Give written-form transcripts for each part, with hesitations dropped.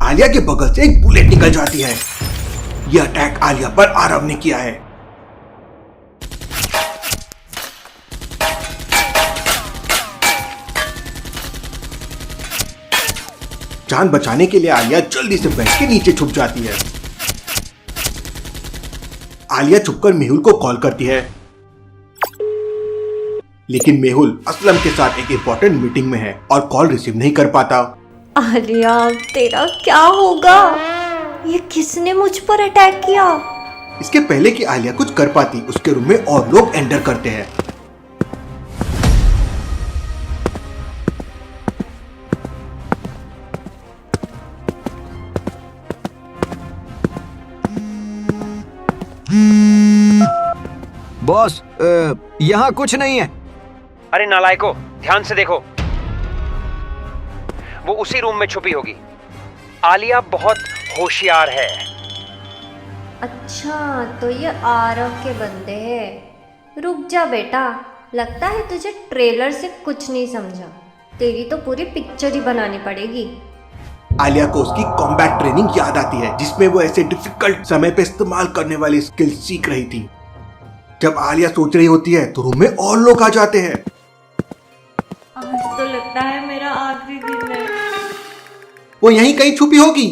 आलिया के बगल से एक बुलेट निकल जाती है। यह अटैक आलिया पर आरव ने किया है। जान बचाने के लिए आलिया जल्दी से बेड के नीचे छुप जाती है। आलिया छुपकर मेहुल को कॉल करती है, लेकिन मेहुल असलम के साथ एक इंपॉर्टेंट मीटिंग में है और कॉल रिसीव नहीं कर पाता। आलिया, तेरा क्या होगा? ये किसने मुझ पर अटैक किया? इसके पहले कि आलिया कुछ कर पाती, उसके रूम में और लोग एंटर करते हैं। बॉस, यहाँ कुछ नहीं है। अरे नालायको, ध्यान से देखो, वो उसी रूम में छुपी होगी। आलिया बहुत होशियार है। अच्छा, तो ये आरव के बंदे हैं। रुक जा बेटा, लगता है तुझे ट्रेलर से कुछ नहीं समझा। तेरी तो पूरी पिक्चर ही बनानी पड़ेगी। आलिया को उसकी कॉम्बैट ट्रेनिंग याद आती है, जिसमें वो ऐसे डिफिकल्ट समय पे इस्तेमाल करने वाली स्किल सीख रही थी। जब आलिया सोच रही होती है तो रूम में और लोग आ जाते हैं। आज तो लगता है मेरा आखिरी दिन है। वो यहीं कहीं छुपी होगी,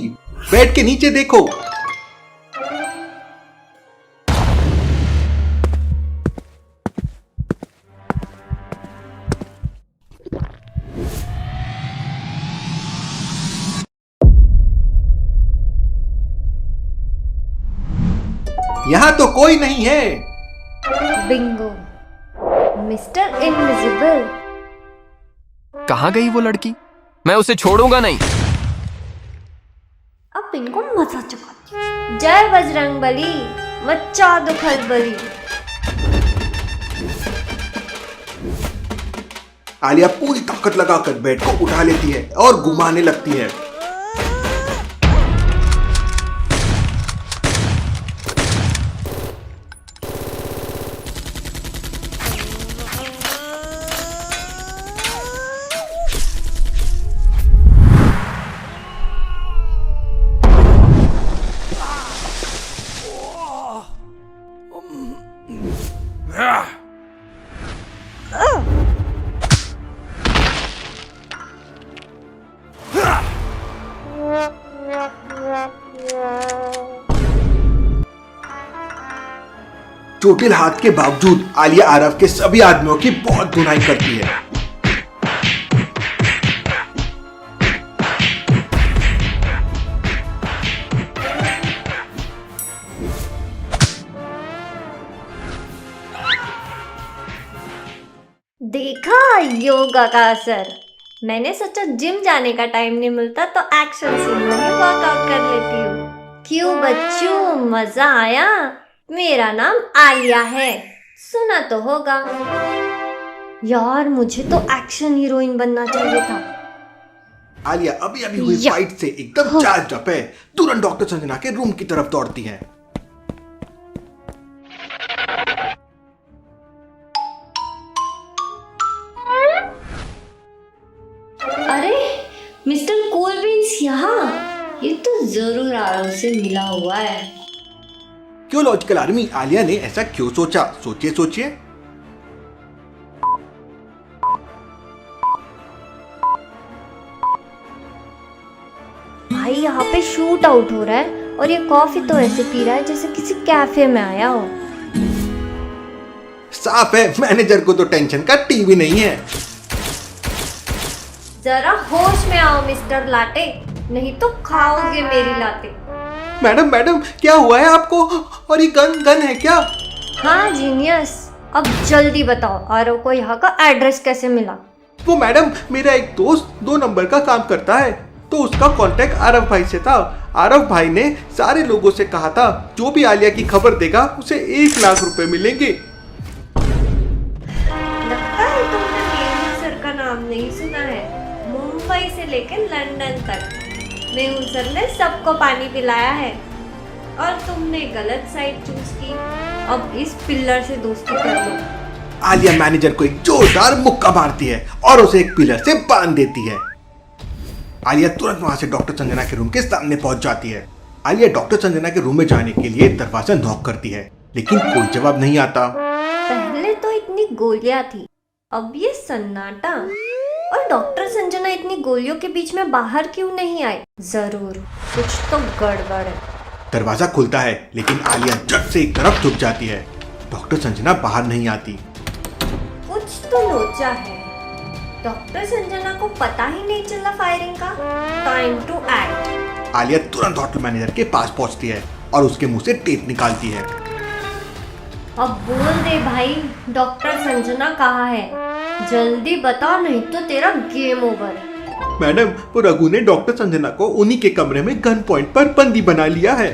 बेड के नीचे देखो। यहाँ तो कोई नहीं है। Bingo, mister invisible. कहाँ गई वो लड़की? मैं उसे छोड़ूंगा नहीं। अब इनको मजा चुका। जय बजरंगबली, मचा दो खलबली। आलिया पूरी ताकत लगाकर बेड को उठा लेती है और घुमाने लगती है। चोटिल हाथ के बावजूद आलिया आरव के सभी आदमियों की बहुत धुनाई करती है। देखा योगा का असर। मैंने सोचा जिम जाने का टाइम नहीं मिलता तो एक्शन सीन में ही वर्कआउट कर लेती हूँ। क्यों बच्चों, मजा आया? मेरा नाम आलिया है, सुना तो होगा। यार, मुझे तो एक्शन हीरोइन बनना चाहिए था। आलिया अभी अभी हुई फाइट से एकदम चार्ज अप है। तुरंत डॉक्टर संजना के रूम की तरफ दौड़ती है। अरे मिस्टर कोलविंस यहाँ? ये तो जरूर आरव से मिला हुआ है। क्यों लॉजिकल आर्मी, आलिया ने ऐसा क्यों सोचा? सोचिए सोचिए। भाई, यहाँ पे शूट आउट हो रहा है और ये कॉफी तो ऐसे पी रहा है जैसे किसी कैफे में आया हो। साफ है, मैनेजर को तो टेंशन का टीवी नहीं है। जरा होश में आओ मिस्टर लाटे, नहीं तो खाओगे मेरी लाते। मैडम मैडम, क्या हुआ है आपको? और ये गन है क्या? हाँ जीनियस, अब जल्दी बताओ आरव को यहाँ का एड्रेस कैसे मिला? वो मैडम, मेरा एक दोस्त 2 नंबर का काम करता है, तो उसका कांटेक्ट आरव भाई से था। आरव भाई ने सारे लोगों से कहा था जो भी आलिया की खबर देगा उसे 1 लाख रुपए मिलेंगे। लगता है तुमने मेहुल सर का नाम नहीं सुना है। मुंबई से लेकर लंदन तक मेहुल सर ने सबको पानी पिलाया है और तुमने गलत साइड चूज की। अब इस पिलर से दोस्ती कर लो। आलिया मैनेजर को एक जोरदार मुक्का मारती है और उसे एक पिलर से बांध देती है। आलिया तुरंत वहां से डॉक्टर संजना के रूम के सामने पहुंच जाती है। आलिया डॉक्टर संजना के रूम में जाने के लिए दरवाजा नॉक करती है, लेकिन कोई जवाब नहीं आता। पहले तो इतनी गोलियां थी, अब ये सन्नाटा। और डॉक्टर संजना इतनी गोलियों के बीच में बाहर क्यों नहीं आई? जरूर कुछ तो गड़बड़ है। दरवाजा खुलता है, लेकिन आलिया झट से एक तरफ झुक जाती है। डॉक्टर संजना बाहर नहीं आती। कुछ तो लोचा है। डॉक्टर संजना को पता ही नहीं चला फायरिंग का। Time to act. आलिया तुरंत होटल मैनेजर के पास पहुंचती है और उसके मुंह से टेप निकालती है। अब बोल दे भाई, डॉक्टर संजना कहाँ है? जल्दी बता, नहीं तो तेरा गेम ओवर है। मैडम, वो रघु ने डॉक्टर संजना को उन्हीं के कमरे में गन पॉइंट पर बंदी बना लिया है।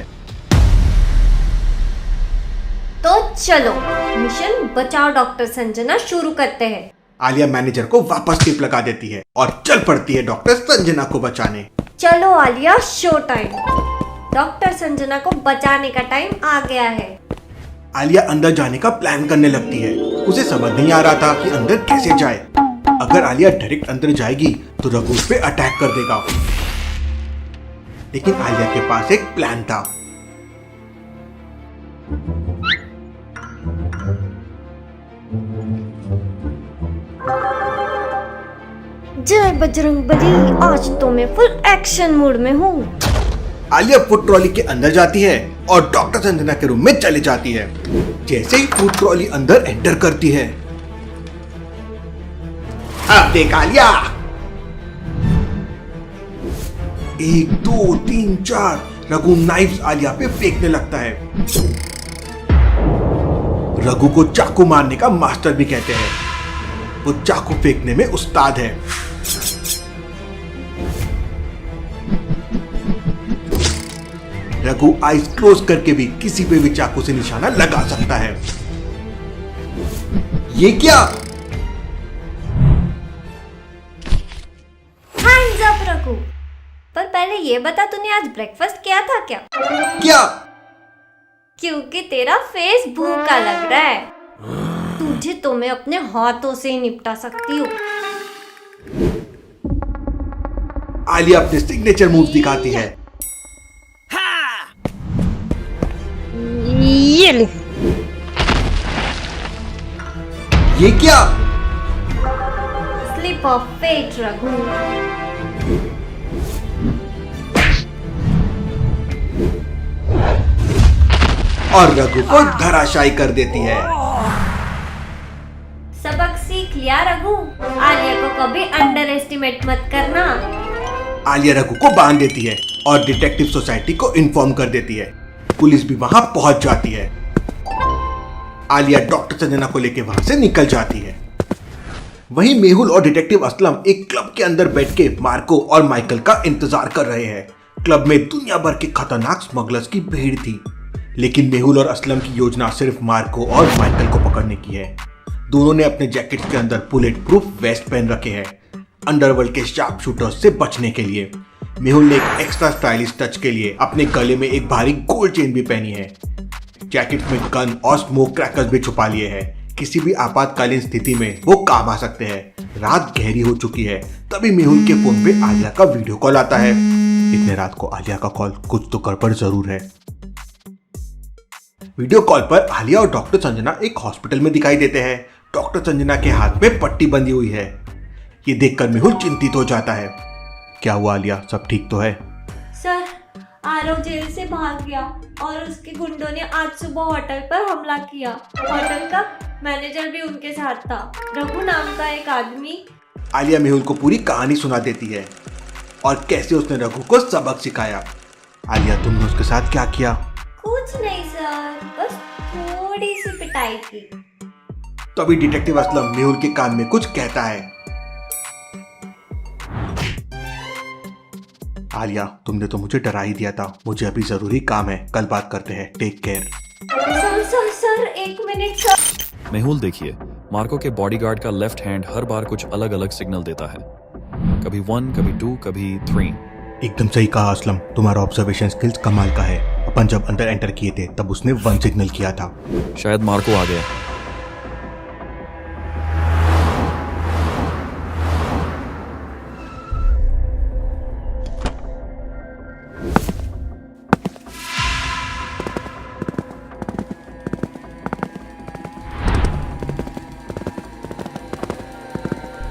तो चलो मिशन बचाओ डॉक्टर संजना शुरू करते हैं। आलिया मैनेजर को वापस टेप लगा देती है और चल पड़ती है डॉक्टर संजना को बचाने। चलो Alia, show time. Doctor Sanjana को बचाने का टाइम आ गया है। आलिया अंदर जाने का प्लान करने लगती है। उसे समझ नहीं आ रहा था कि अंदर कैसे जाए। अगर आलिया डायरेक्ट अंदर जाएगी तो रघु उस पे अटैक कर देगा, लेकिन आलिया के पास एक प्लान था। जय बजरंगबली, आज तो मैं फुल एक्शन मूड में हूँ। आलिया फूड ट्रॉली के अंदर जाती है और डॉक्टर संजना के रूम में चली जाती है। जैसे ही फूड ट्रॉली अंदर एंटर करती है, अब देख आलिया, 1 2 3 4 रघु नाइफ्स आलिया पे फेंकने लगता है। रघु को चाकू मारने का मास्टर भी कहते हैं। वो चाकू फेंकने में उस्ताद है। रघु आइज क्लोज करके भी किसी पे भी चाकू से निशाना लगा सकता है। ये क्या? Hands up Raghu. पर पहले ये बता, तूने आज ब्रेकफास्ट किया था क्या? क्या? क्योंकि तेरा फेस भूखा लग रहा है। तुझे तो मैं अपने हाथों से ही निपटा सकती हूँ। आलिया अपने सिग्नेचर मूव दिखाती है। ये क्या? Slip of fate Raghu. और रघु को धराशायी कर देती है। सबक सीख लिया रघु। आलिया को कभी अंडर एस्टिमेट मत करना। आलिया रघु को बांध देती है और डिटेक्टिव सोसाइटी को इन्फॉर्म कर देती है। पुलिस भी वहां पहुंच जाती है। आलिया डॉक्टर संजना को लेकर वहां से निकल जाती है। वहीं मेहुल और डिटेक्टिव असलम एक क्लब के अंदर बैठ के मार्को और माइकल का इंतजार कर रहे हैं। क्लब में दुनिया भर के खतरनाक स्मगलर्स की भीड़ थी, लेकिन मेहुल और असलम की योजना सिर्फ मार्को और माइकल को पकड़ने की है। दोनों ने अपने जैकेट्स के अंदर बुलेट प्रूफ वेस्ट पहन रखे हैं, अंडरवर्ल्ड के शार्प शूटर्स से बचने के लिए। मेहुल ने एक एक्स्ट्रा स्टाइलिश टच के लिए अपने गले में एक भारी गोल्ड चेन भी पहनी है। जैकेट में गन और स्मोक क्रैकर्स भी छुपा लिए हैं। किसी भी आपातकालीन स्थिति में वो काम आ सकते हैं। रात गहरी हो चुकी है, तभी मेहुल के फोन पे आलिया का वीडियो कॉल आता है। इतने रात को आलिया का कॉल, कुछ तो गड़बड़ जरूर है। वीडियो कॉल पर आलिया और डॉक्टर संजना एक हॉस्पिटल में दिखाई देते हैं। डॉक्टर संजना के हाथ में पट्टी बंधी हुई है। ये देखकर मेहुल चिंतित हो जाता है। क्या हुआ आलिया, सब ठीक तो है? सर, आरव जेल से भाग गया और उसके गुंडों ने आज सुबह होटल पर हमला किया। होटल का मैनेजर भी उनके साथ था, रघु नाम का एक आदमी। आलिया मेहुल को पूरी कहानी सुना देती है और कैसे उसने रघु को सबक सिखाया। आलिया, तुमने उसके साथ क्या किया? कुछ नहीं सर, बस थोड़ी सी पिटाई की। तभी डिटेक्टिव असलम मेहुल के कान में कुछ कहता है। आलिया, तुमने तो मुझे डरा ही दिया था। मुझे अभी जरूरी काम है, कल बात करते हैं। Take care. Sir, 1 minute sir. Mehul, देखिए, मार्को के बॉडीगार्ड का लेफ्ट हैंड हर बार कुछ अलग अलग सिग्नल देता है। कभी 1, कभी 2, कभी 3। एकदम सही कहा असलम, तुम्हारा ऑब्जर्वेशन स्किल्स कमाल का है। अपन जब अंदर एंटर किए थे तब उसने 1 सिग्नल किया था। शायद मार्को आ गया।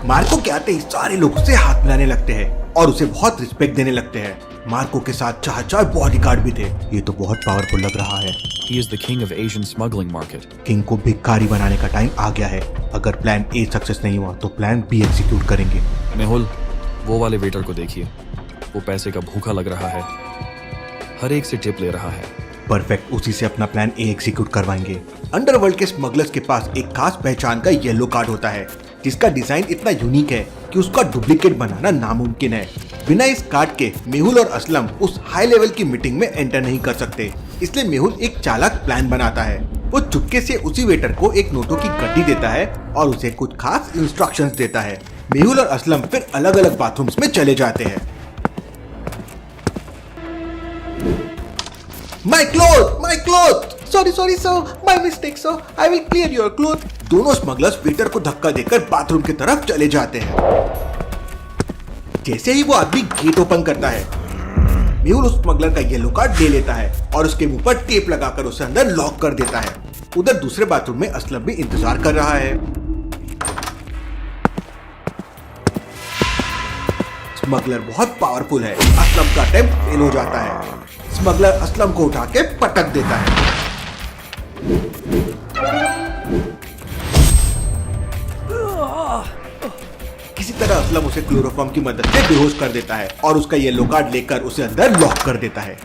मार्को के आते ही सारे लोग उसे हाथ मिलाने लगते हैं और उसे बहुत रिस्पेक्ट देने लगते हैं। मार्को के साथ 4 बॉडीगार्ड भी थे। ये तो बहुत पावरफुल लग रहा है। He is the king of Asian smuggling market. King को भिखारी बनाने का टाइम आ गया है। अगर प्लान ए सक्सेस नहीं हुआ तो प्लान बी एग्जीक्यूट करेंगे। मेहुल, वो वाले वेटर को देखिए, वो पैसे का भूखा लग रहा है, हर एक से टिप ले रहा है। परफेक्ट, उसी से अपना प्लान ए एग्जीक्यूट करवाएंगे। अंडरवर्ल्ड के स्मगलर्स के पास एक खास पहचान का येलो कार्ड होता है जिसका डिजाइन इतना यूनिक है कि उसका डुप्लीकेट बनाना नामुमकिन है। बिना इस कार्ड के मेहुल और असलम उस हाई लेवल की मीटिंग में एंटर नहीं कर सकते। इसलिए मेहुल एक चालाक प्लान बनाता है। वो चुपके से उसी वेटर को एक नोटों की गड्डी देता है और उसे कुछ खास इंस्ट्रक्शंस देता है। मेहुल और असलम फिर अलग अलग बाथरूम्स में चले जाते हैं। My cloth! Sorry sir, my mistake sir. I will clear your cloth. दोनों स्मगलर्स वेटर को धक्का देकर बाथरूम की तरफ चले जाते हैं। जैसे ही वो आदमी गेट ओपन करता है, मेहुल उस स्मगलर का येलो कार्ड ले लेता है और उसके मुंह पर टेप लगाकर उसे अंदर लॉक कर देता है। उधर दूसरे बाथरूम में असलम भी इंतजार कर रहा है। स्मगलर बहुत पावरफुल है। असलम का अटेम्प्ट फेल हो जाता है। स्मगलर असलम को उठा के पटक देता है। किसी तरह असलम उसे क्लोरोफॉर्म की मदद से बेहोश कर देता है और उसका येलो कार्ड लेकर उसे अंदर लॉक कर देता है।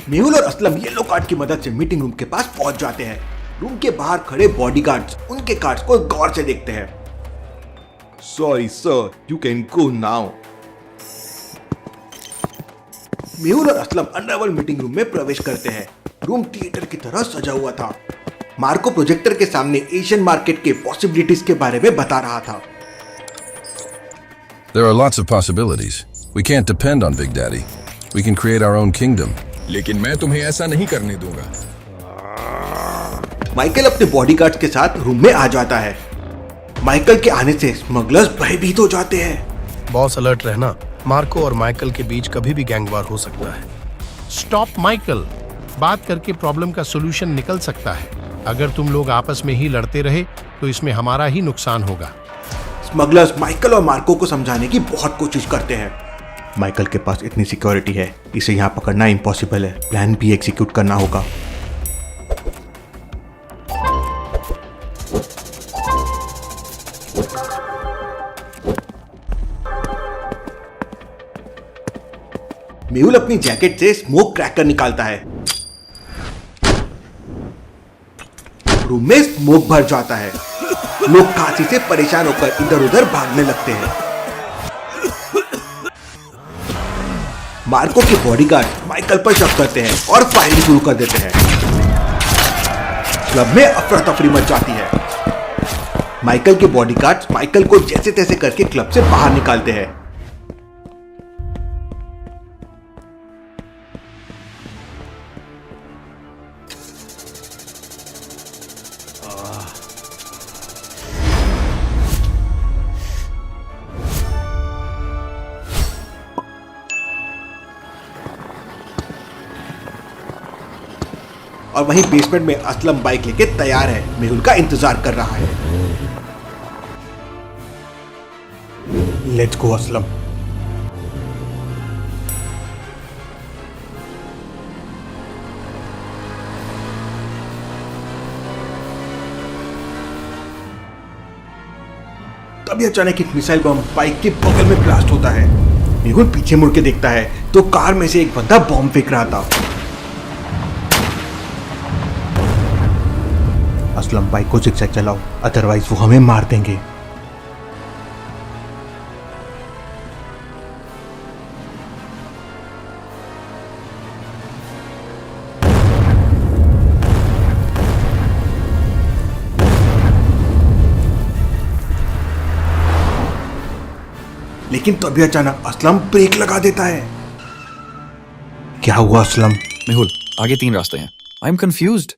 मेहुल और असलम येलो कार्ड की मदद से मीटिंग रूम के पास पहुंच जाते हैं। रूम के बाहर खड़े बॉडीगार्ड्स उनके कार्ड्स को गौर से देखते हैं। Sorry sir, you can go now. Mehul और असलम अंडरवर्ल्ड मीटिंग रूम में प्रवेश करते हैं। रूम थिएटर की तरह सजा हुआ था। मार्को प्रोजेक्टर के सामने एशियन मार्केट के पॉसिबिलिटीज के बारे में बता रहा था। There are lots of possibilities. We can't depend on Big Daddy. We can create our own kingdom. लेकिन मैं तुम्हें ऐसा नहीं करने दूंगा। माइकल अपने बॉडीगार्ड्स के साथ रूम में आ जाता है। माइकल के आने से स्मगलर्स भयभीत हो जाते हैं। बॉस अलर्ट रहना, मार्को और माइकल के बीच कभी भी गैंगवार हो सकता है। स्टॉप माइकल, बात करके प्रॉब्लम का सॉल्यूशन निकल सकता है। अगर तुम लोग आपस में ही लड़ते रहे तो इसमें हमारा ही नुकसान होगा। स्मगलर्स माइकल और मार्को को समझाने की बहुत कोशिश करते हैं। माइकल के पास इतनी सिक्योरिटी है, इसे यहाँ पकड़ना इम्पॉसिबल है। प्लान भी एग्जीक्यूट करना होगा। मेहुल अपनी जैकेट से स्मोक क्रैकर निकालता है। रूम में स्मोक भर जाता है। लोग खांसी से परेशान होकर इधर उधर भागने लगते हैं। मार्को के बॉडीगार्ड माइकल पर शक करते हैं और फायरिंग शुरू कर देते हैं। क्लब में अफरा तफरी मच जाती है। माइकल के बॉडीगार्ड्स माइकल को जैसे तैसे करके क्लब से बाहर निकालते हैं। और वहीं बेसमेंट में असलम बाइक लेके तैयार है, मेहुल का इंतजार कर रहा है। Let's go Aslam. तभी अचानक एक मिसाइल बम बाइक के बगल में ब्लास्ट होता है। मेहुल पीछे मुड़ के देखता है तो कार में से एक बंदा बॉम्ब फेंक रहा था। असलम बाइक को जिगजैग चलाओ, अदरवाइज वो हमें मार देंगे। लेकिन तभी अचानक असलम ब्रेक लगा देता है। क्या हुआ असलम? मेहुल, आगे 3 रास्ते हैं। I am confused.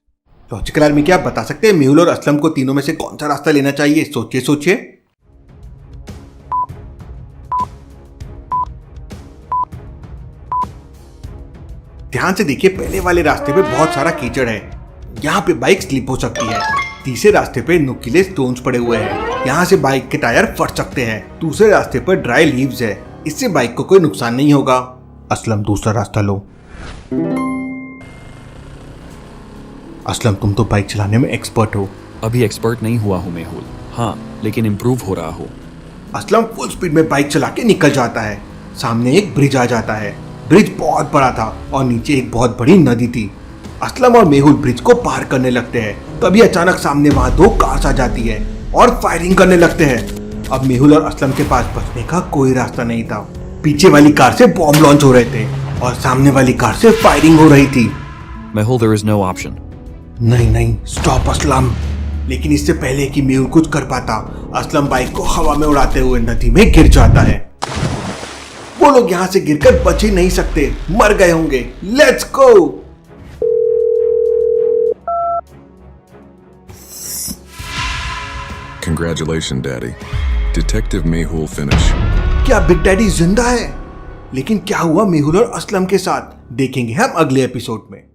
Logical army, क्या आप बता सकते हैं मेहुल और असलम को तीनों में से कौन सा रास्ता लेना चाहिए? सोचिए सोचिए। ध्यान से देखिए, पहले वाले रास्ते पे बहुत सारा कीचड़ है। यहाँ पे बाइक स्लिप हो सकती है। तीसरे रास्ते पे नुकीले स्टोन्स पड़े हुए हैं, यहाँ से बाइक के टायर फट सकते हैं। दूसरे रास्ते पर ड्राई लीव्स है, इससे बाइक को कोई नुकसान नहीं होगा। असलम दूसरा रास्ता लो। असलम तुम तो बाइक चलाने में एक्सपर्ट हो। अभी एक्सपर्ट नहीं हुआ हूँ मेहुल, हाँ लेकिन इम्प्रूव हो रहा हूँ। असलम फुल स्पीड में बाइक चला के निकल जाता है। सामने एक ब्रिज आ जाता है। ब्रिज बहुत बड़ा था और नीचे एक बहुत बड़ी नदी थी। असलम और मेहुल ब्रिज को पार करने लगते हैं। तभी अचानक सामने वहां 2 कार्स आ जाती है और फायरिंग करने लगते हैं। अब मेहुल और असलम के पास बचने का कोई रास्ता नहीं था। पीछे वाली कार से बॉम्ब लॉन्च हो रहे थे और सामने वाली कार से फायरिंग हो रही थी। Mehul, there is no option. नहीं, स्टॉप असलम। लेकिन इससे पहले कि मेहुल कुछ कर पाता, असलम बाइक को हवा में उड़ाते हुए नदी में गिर जाता है। वो लोग यहाँ से गिरकर बच ही नहीं सकते, मर गए होंगे। Let's go. Congratulations, Daddy. Detective Mehul finished. क्या बिग डैडी जिंदा है? लेकिन क्या हुआ मेहुल और असलम के साथ, देखेंगे हम अगले एपिसोड में।